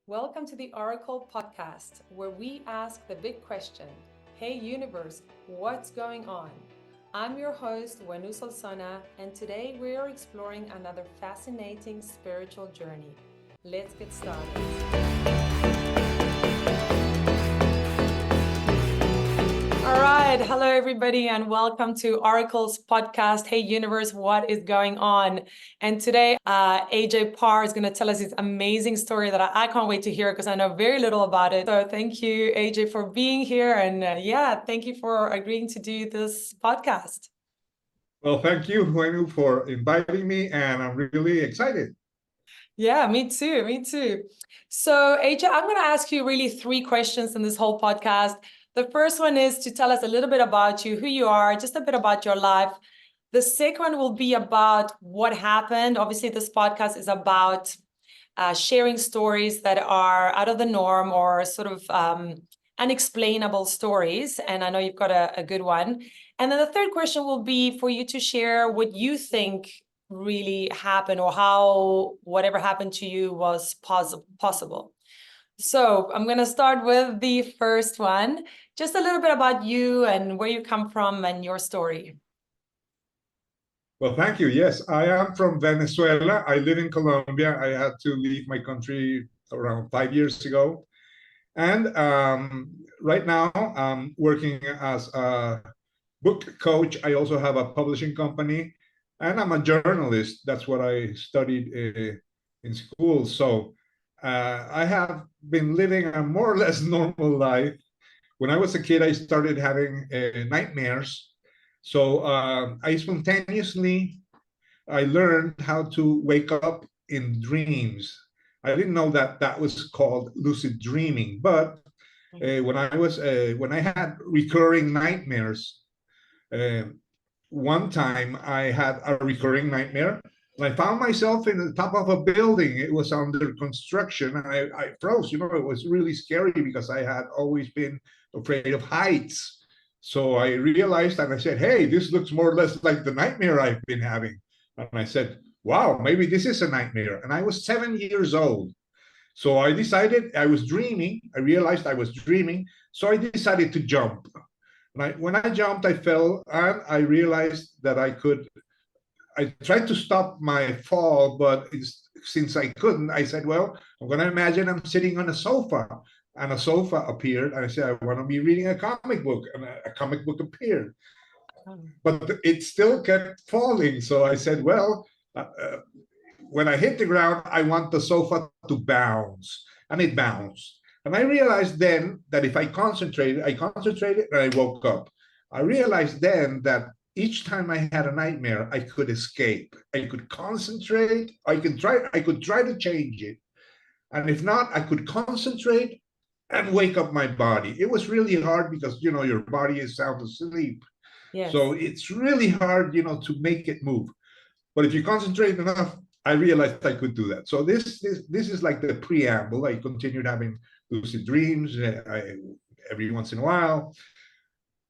Welcome to the Orykl podcast, where we ask the big question, hey universe, what's going on? I'm your host, Venezuelan, and today we are exploring another fascinating spiritual journey. Let's get started. All right. Hello, everybody, and welcome to Orykl's podcast. Hey, universe, what is going on? And today, AJ Parr is going to tell us his amazing story that I can't wait to hear because I know very little about it. So thank you, AJ, for being here. And thank you for agreeing to do this podcast. Well, thank you, Huenu, for inviting me, and I'm really excited. Yeah, me too. Me too. So, AJ, I'm going to ask you really three questions in this whole podcast. The first one is to tell us a little bit about you, who you are, just a bit about your life. The second one will be about what happened. Obviously, this podcast is about sharing stories that are out of the norm or sort of unexplainable stories. And I know you've got a good one. And then the third question will be for you to share what you think really happened or how whatever happened to you was possible. So I'm going to start with the first one. Just a little bit about you and where you come from and your story. Well, thank you. Yes, I am from Venezuela. I live in Colombia. I had to leave my country around 5 years ago. And right now, I'm working as a book coach. I also have a publishing company, and I'm a journalist. That's what I studied in school. So I have been living a more or less normal life. When I was a kid, I started having nightmares. So I learned how to wake up in dreams. I didn't know that that was called lucid dreaming, but when I had recurring nightmares, uh, one time I had a recurring nightmare. And I found myself in the top of a building. It was under construction, and I froze. It was really scary because I had always been afraid of heights. So I realized and I said, hey, this looks more or less like the nightmare I've been having. And I said, wow, maybe this is a nightmare. And I was 7 years old. So I decided I was dreaming. I realized I was dreaming. So I decided to jump. When I jumped, I fell, and I realized that I could. I tried to stop my fall, but since I couldn't, I said, "Well, I'm going to imagine I'm sitting on a sofa." And a sofa appeared, and I said, "I want to be reading a comic book," and a comic book appeared. But it still kept falling. So I said, "Well, uh, uh, when I hit the ground, I want the sofa to bounce," and it bounced. And I realized then that if I concentrated, and I woke up. I realized then that each time I had a nightmare, I could escape. I could concentrate. I could try to change it, and if not, I could concentrate and wake up my body. It was really hard because your body is sound asleep, Yes. so it's really hard to make it move. But if you concentrate enough, I realized I could do that. So this is like the preamble. I continued having lucid dreams every once in a while,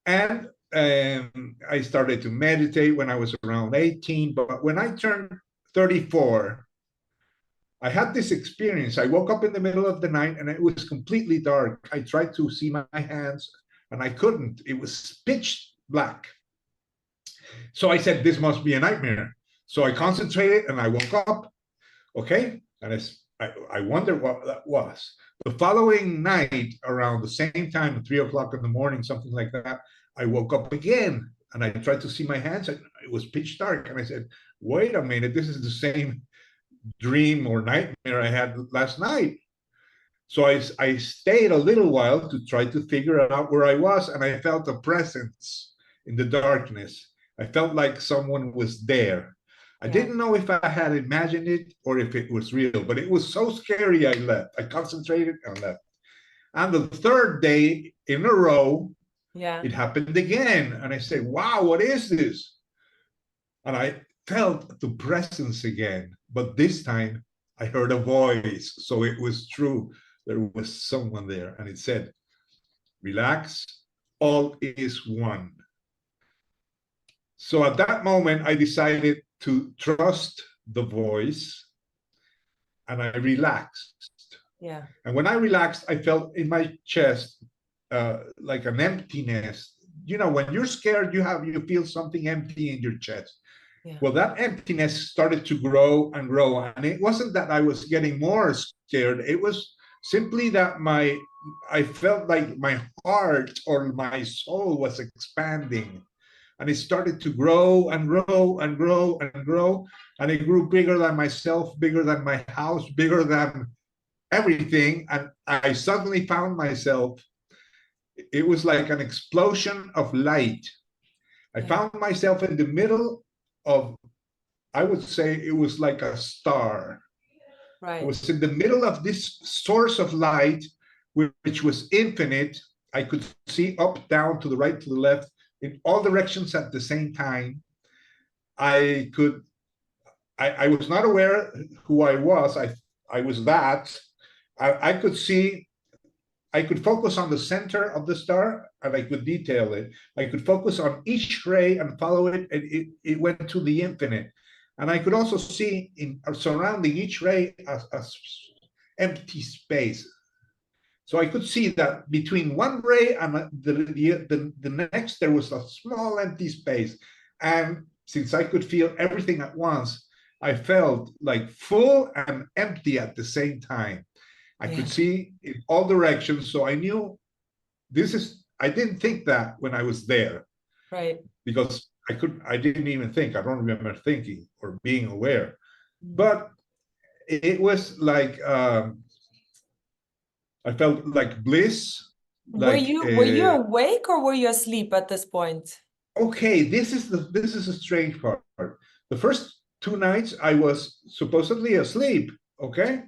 and I started to meditate when I was around 18. But when I turned 34, I had this experience. I woke up in the middle of the night and it was completely dark. I tried to see my hands and I couldn't. It was pitch black. So I said, this must be a nightmare. So I concentrated and I woke up. Okay. And I wondered what that was. The following night, around the same time, at 3 o'clock in the morning, something like that, I woke up again and I tried to see my hands. And it was pitch dark. And I said, wait a minute, this is the same dream or nightmare I had last night. So I stayed a little while to try to figure out where I was, and I felt a presence in the darkness. I felt like someone was there. I didn't know if I had imagined it or if it was real, but it was so scary I left. I concentrated and left. And the third day in a row, it happened again. And I said, wow, what is this? And I felt the presence again. But this time I heard a voice. So it was true. There was someone there. And it said, relax, all is one. So at that moment, I decided to trust the voice and I relaxed. Yeah. And when I relaxed, I felt in my chest like an emptiness. You know, when you're scared, you feel something empty in your chest. Yeah. Well, that emptiness started to grow and grow. And it wasn't that I was getting more scared. It was simply that I felt like my heart or my soul was expanding. And it started to grow and grow and grow and grow. And it grew bigger than myself, bigger than my house, bigger than everything. And I suddenly found myself, it was like an explosion of light. I found myself in the middle of, I would say it was like a star. I Right. was in the middle of this source of light, which was infinite. I could see up, down, to the right, to the left, in all directions at the same time. I was not aware who I was. I was that. I could see, I could focus on the center of the star and I could detail it. I could focus on each ray and follow it, and it went to the infinite. And I could also see in surrounding each ray a empty space. So I could see that between one ray and the next, there was a small empty space. And since I could feel everything at once, I felt like full and empty at the same time. I could see in all directions. So I knew I didn't think that when I was there. Right. Because I didn't even think, I don't remember thinking or being aware. But it was like, I felt like bliss. Were you awake or were you asleep at this point? Okay, this is a strange part. The first 2 nights I was supposedly asleep. Okay.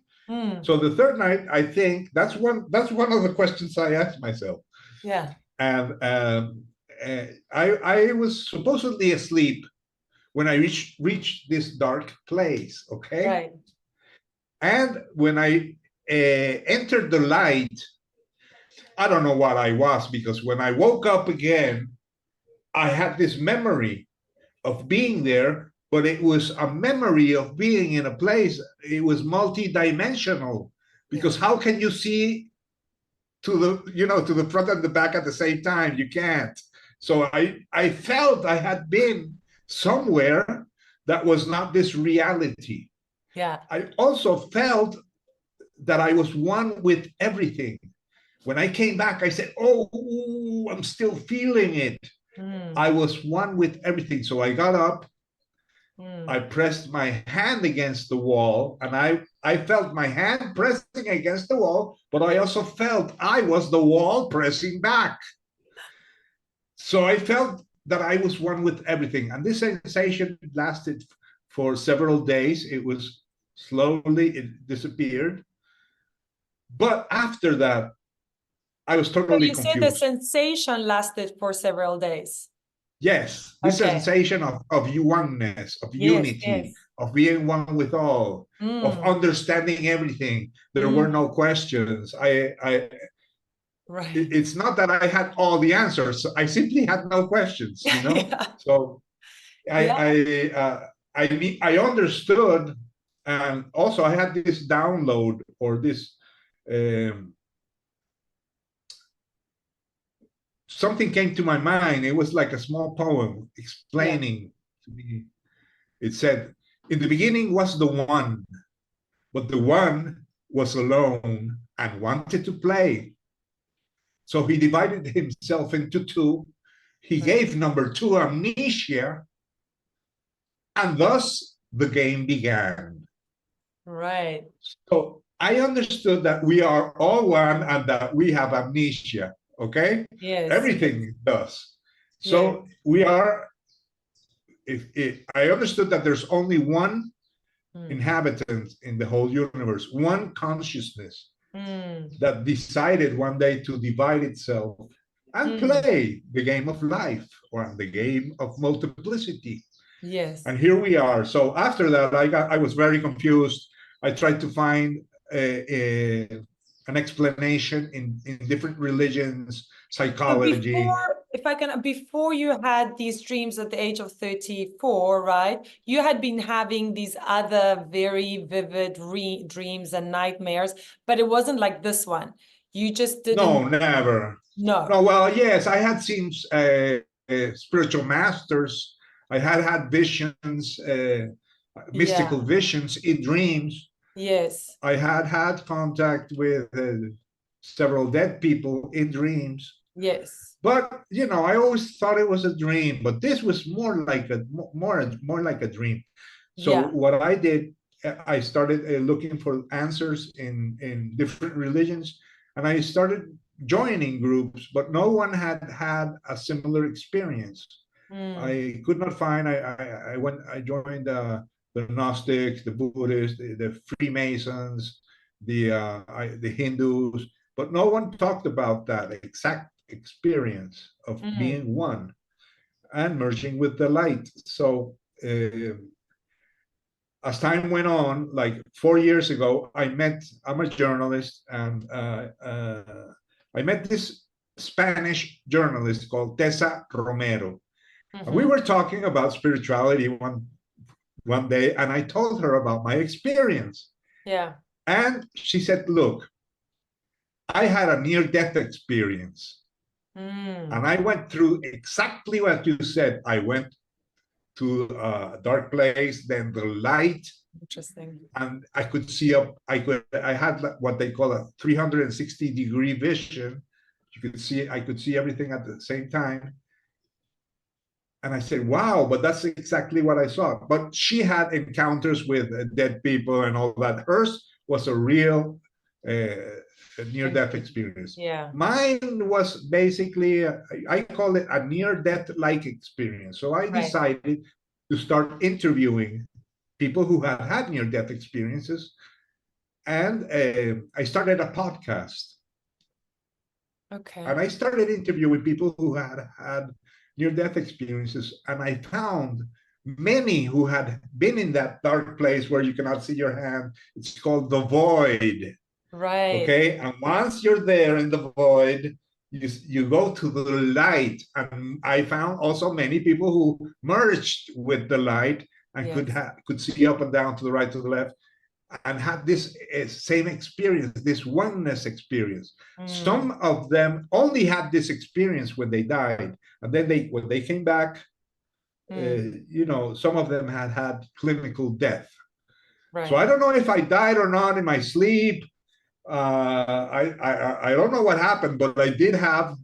So the third night, I think that's one of the questions I asked myself. Yeah. And I was supposedly asleep when I reached this dark place. Okay. Right. And when I entered the light, I don't know what I was, because when I woke up again, I had this memory of being there, but it was a memory of being in a place. It was multi-dimensional, because how can you see to the front and the back at the same time? You can't. So I felt I had been somewhere that was not this reality. Yeah. I also felt that I was one with everything. When I came back, I said, oh, I'm still feeling it. I was one with everything. So I got up, I pressed my hand against the wall, and I felt my hand pressing against the wall, but I also felt I was the wall pressing back. So I felt that I was one with everything. And this sensation lasted for several days. It was slowly, it disappeared. But after that, I was totally confused. So you said the sensation lasted for several days. Yes, this sensation of oneness, of unity, of being one with all, of understanding everything. There were no questions. It's not that I had all the answers. I simply had no questions, you know. So I understood, and also I had this download, or this something came to my mind. It was like a small poem explaining to me. It said, in the beginning was the one, but the one was alone and wanted to play. So he divided himself into two. He gave number two amnesia, and thus the game began. Right. So I understood that we are all one and that we have amnesia. Okay. Yes. Everything does. So we are. I understood that there's only one inhabitant in the whole universe, one consciousness that decided one day to divide itself and play the game of life, or the game of multiplicity. Yes. And here we are. So after that, I was very confused. I tried to find an explanation in different religions, psychology. if I can, before you had these dreams at the age of 34, right? You had been having these other very vivid dreams and nightmares, but it wasn't like this one. You just No, didn't never. know. No, well, yes, I had seen spiritual masters. I had visions, mystical Yeah. visions in dreams. Yes. I had contact with several dead people in dreams. Yes. But I always thought it was a dream. But this was more like a dream. So Yeah. what I did, I started looking for answers in different religions, and I started joining groups, but no one had a similar experience. Mm. I could not find. I joined the Gnostics, the Buddhists, the Freemasons, the Hindus, but no one talked about that exact experience of Mm. being one and merging with the light. So as time went on, like 4 years ago, I'm a journalist, and I met this Spanish journalist called Tessa Romero. And we Mm-hmm. were talking about spirituality one day, and I told her about my experience. Yeah. And she said, look, I had a near-death experience. Mm. And I went through exactly what you said. I went to a dark place, then the light, Interesting. and I could see up. I had what they call a 360-degree vision. I could see everything at the same time. And I said, wow, but that's exactly what I saw. But she had encounters with dead people and all that. Hers was a real near-death experience. Yeah. Mine was basically, I call it a near-death-like experience. So I Right. decided to start interviewing people who had had near-death experiences. And I started a podcast. Okay. And I started interviewing people who had had near-death experiences, and I found many who had been in that dark place where you cannot see your hand. It's called the void. Right. Okay, and once you're there in the void, you go to the light. And I found also many people who merged with the light and Yes. could see up and down, to the right, to the left, and had this same experience, this oneness experience. Mm. Some of them only had this experience when they died, and then when they came back, some of them had clinical death. Right. So I don't know if I died or not in my sleep. I don't know what happened, but I did have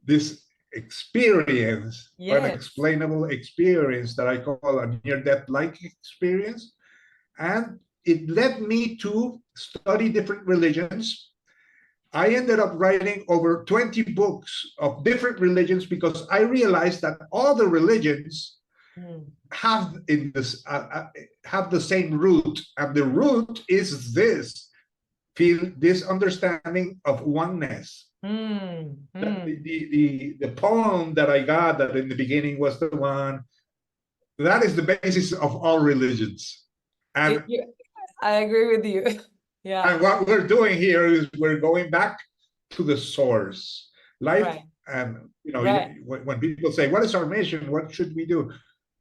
this experience, Yes. unexplainable experience that I call a near-death-like experience. And it led me to study different religions. I ended up writing over 20 books of different religions because I realized that all the religions have the same root, and the root is this understanding of oneness. The poem that I got that in the beginning was the one that is the basis of all religions. And I agree with you. Yeah. And what we're doing here is we're going back to the source. Life, right. And right. when people say, what is our mission? What should we do?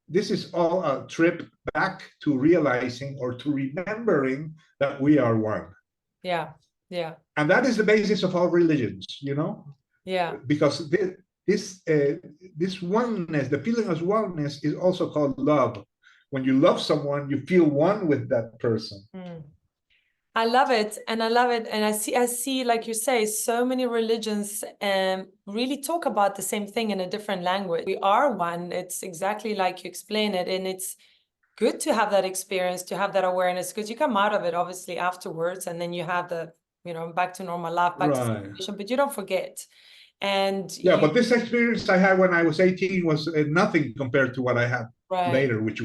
This is all a trip back to realizing or to remembering that we are one. Yeah. Yeah. And that is the basis of all religions, Yeah. Because this oneness, the feeling of oneness, is also called love. When you love someone, you feel one with that person. I love it. And I love it. And I see, like you say, so many religions really talk about the same thing in a different language. We are one. It's exactly like you explain it. And it's good to have that experience, to have that awareness, because you come out of it obviously afterwards, and then you have the, back to normal life, back to situation, but you don't forget. And yeah, but this experience I had when I was 18 was nothing compared to what I had later, which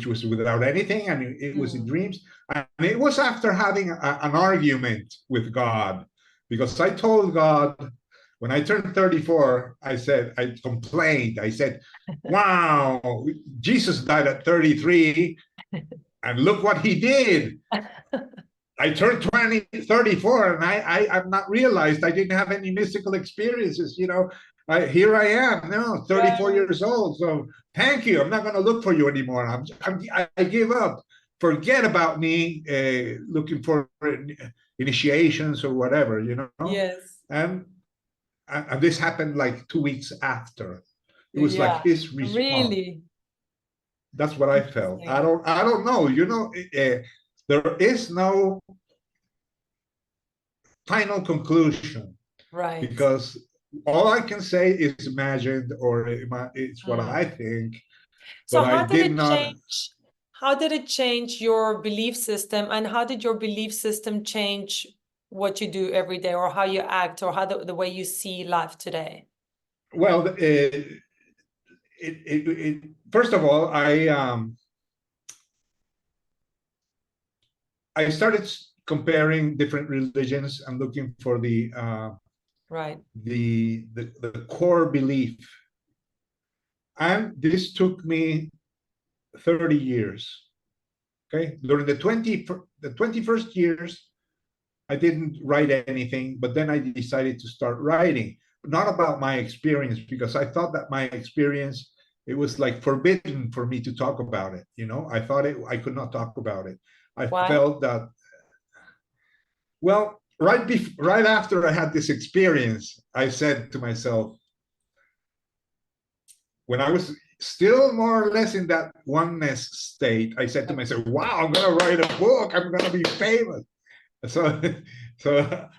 was without anything, and it was in dreams. And it was after having an argument with God, because I told God when I turned 34, I complained. I said, wow, Jesus died at 33, and look what he did. I turned 34, and I've not realized I didn't have any mystical experiences, here I am now, 34 Right. years old. So thank you. I'm not going to look for you anymore. I give up. Forget about me looking for initiations or whatever, you know. Yes. And and this happened like 2 weeks after. It was like Yeah. his response. Really That's what I felt. interesting. I don't know. You know, there is no final conclusion Right. because all I can say is imagined or it's what I Mm. think, So but I how did did it not. change? How did it change your belief system, and how did your belief system change what you do every day, or how you act, or how the way you see life today? Well, first of all, I started comparing different religions and looking for Right. the core belief, and this took me 30 years. Okay, during the 21st years, I didn't write anything, but then I decided to start writing, not about my experience, because I thought that my experience, it was like forbidden for me to talk about it. You know, I thought I could not talk about it. I Why? felt that, well, right after I had this experience, I said to myself, when I was still more or less in that oneness state, I said to myself, wow, I'm going to write a book. I'm going to be famous. So, so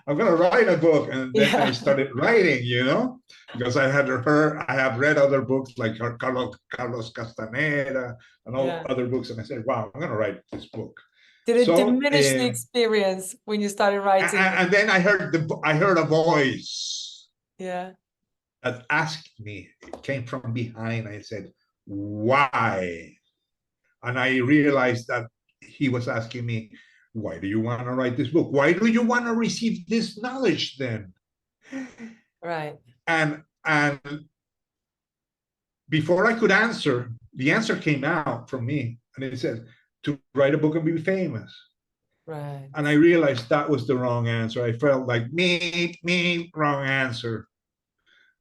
I'm going to write a book. And then I Yeah. started writing, you know, because I have read other books like Carlos Castaneda and all Yeah. other books. And I said, wow, I'm going to write this book. Did it So, diminish the experience when you started writing it? and then I heard a voice Yeah. that asked me, it came from behind. I said, why? And I realized that he was asking me, why do you want to write this book? Why do you want to receive this knowledge then? Right. And before I could answer, the answer came out from me. And it said, to write a book and be famous. Right. And I realized that was the wrong answer. I felt like me, wrong answer.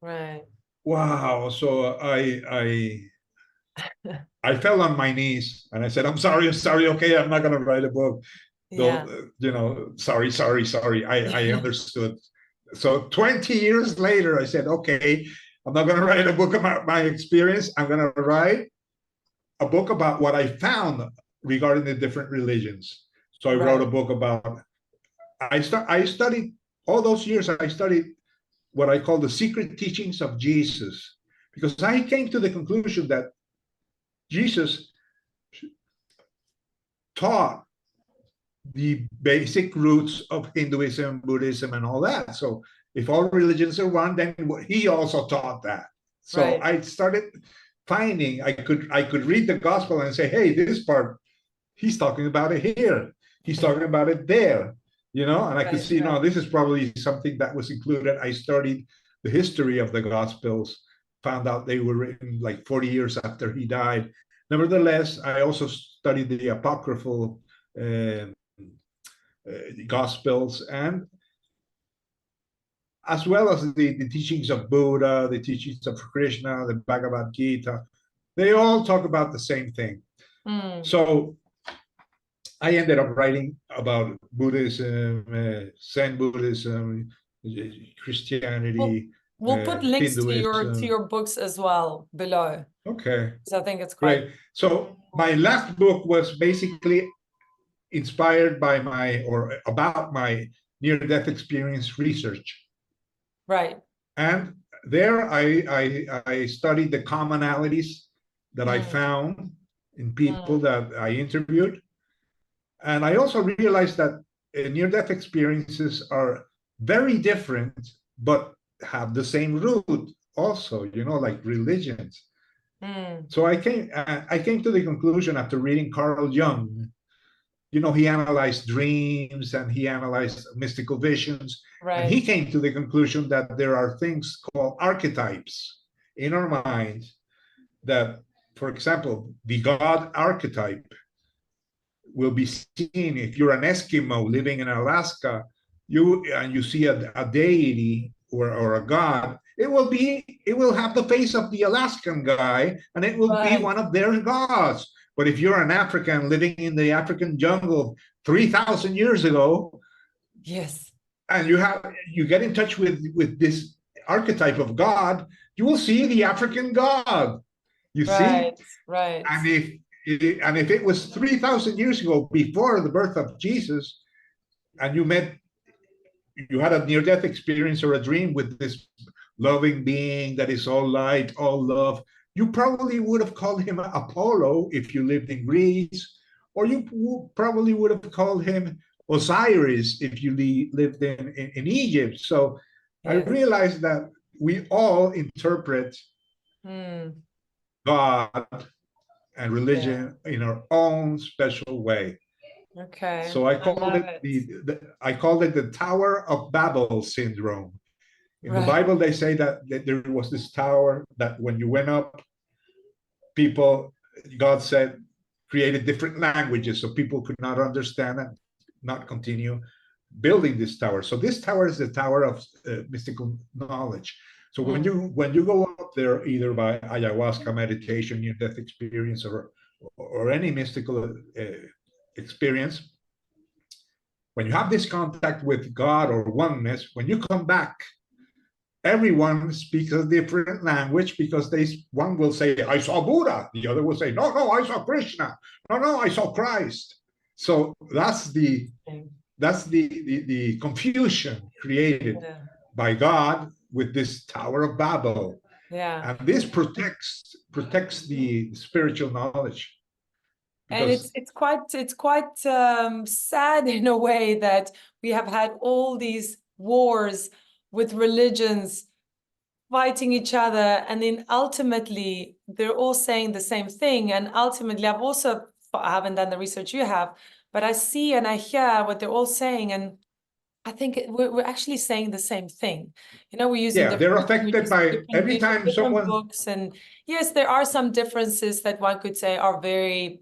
Right. Wow. So I fell on my knees and I said, I'm sorry, okay, I'm not gonna write a book. Yeah. Don't, sorry. I understood. So 20 years later, I said, okay, I'm not gonna write a book about my experience. I'm gonna write a book about what I found regarding the different religions. So I wrote Right. a book about I studied all those years, I studied what I call the secret teachings of Jesus, because I came to the conclusion that Jesus taught the basic roots of Hinduism, Buddhism, and all that. So if all religions are one, then he also taught that. So Right. I started finding I could read the gospel and say, hey, this part he's talking about it here, he's talking about it there, you know, and I could Right. see, Right. no, this is probably something that was included. I studied the history of the gospels, found out they were written like 40 years after he died. Nevertheless, I also studied the apocryphal uh, gospels, and as well as the teachings of Buddha, the teachings of Krishna, the Bhagavad Gita. They all talk about the same thing. Mm. So I ended up writing about Buddhism, Zen Buddhism, We'll Christianity, we'll put links to Hinduism. your books as well below, Okay, because I think it's quite great. So my last book was basically inspired by my or about my near-death experience research. right. And there I studied the commonalities that I Mm. found in people Mm. that I interviewed. And I also realized that near-death experiences are very different, but have the same root also, you know, like religions. Mm. So I came to the conclusion after reading Carl Jung. You know, he analyzed dreams and he analyzed mystical visions, and he Right. came to the conclusion that there are things called archetypes in our minds that, for example, the God archetype will be seen if you're an Eskimo living in Alaska, you see a deity or a god, it will have the face of the Alaskan guy, and it will be Right. one of their gods. But if you're an African living in the African jungle 3,000 years ago, Yes. and you get in touch with this archetype of God, you will see the African God. You see, Right. Right. and if it was 3,000 years ago before the birth of Jesus, and you had a near-death experience or a dream with this loving being that is all light, all love, you probably would have called him Apollo if you lived in Greece, or you probably would have called him Osiris if you lived in Egypt. So I Yes. realized that we all interpret Mm. God and Yeah. religion in our own special way. Okay. So I I called love it it. I called it the Tower of Babel syndrome. In the Right. Bible, they say that there was this tower that when you went up, God said, created different languages so people could not understand and not continue building this tower. So this tower is the tower of mystical knowledge. So Mm. when you go up there, either by ayahuasca meditation, near death experience, or any mystical experience, when you have this contact with God or oneness, when you come back, everyone speaks a different language because one will say, I saw Buddha. The other will say, no, no, I saw Krishna. No, no, I saw Christ. So that's the confusion created Yeah. by God with this Tower of Babel. Yeah. And this protects the spiritual knowledge And because it's quite sad in a way that we have had all these wars with religions fighting each other, and then ultimately they're all saying the same thing. And ultimately, I haven't done the research you have, but I see and I hear what they're all saying, and I think we're actually saying the same thing. You know, we're using yeah, they're different affected languages, by different every vision, time different someone books, and yes, there are some differences that one could say are very,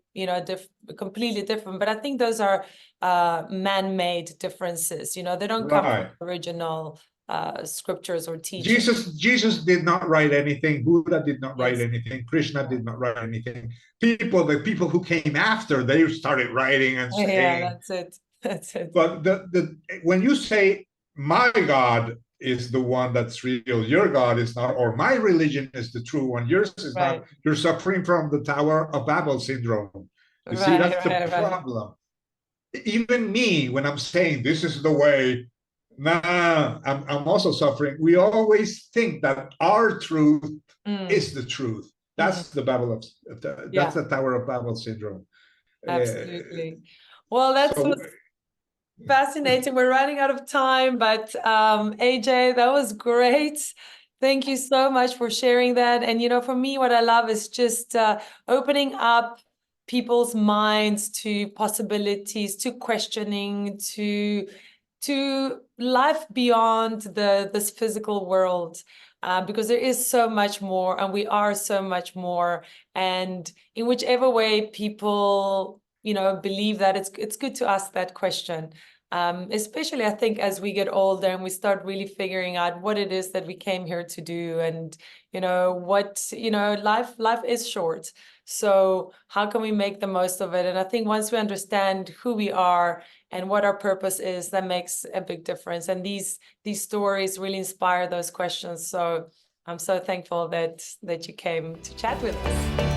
completely different. But I think those are man-made differences. You know, they don't come from right. original scriptures or teaching. Jesus did not write anything. Buddha did not write Yes, anything. Krishna did not write anything. The people who came after, they started writing and yeah, saying. that's it. That's it. But when you say my God is the one that's real, your God is not, or my religion is the true one, yours is not, Right, you're suffering from the Tower of Babel syndrome. You see, right, that's the right, right. problem. Even me, when I'm saying this is the way, nah, I'm also suffering. We always think that our truth Mm, is the truth. mhm. That's that's Yeah, the Tower of Babel syndrome. Uh, absolutely. Well, that was so fascinating. We're running out of time, but AJ, that was great. Thank you so much for sharing that. And, for me, what I love is just opening up people's minds to possibilities, to questioning, to life beyond this physical world. Because there is so much more, and we are so much more. And in whichever way people, believe that, it's good to ask that question. Especially, I think, as we get older and we start really figuring out what it is that we came here to do, and life is short. So how can we make the most of it? And I think once we understand who we are and what our purpose is, that makes a big difference. And these stories really inspire those questions. So I'm so thankful that you came to chat with us.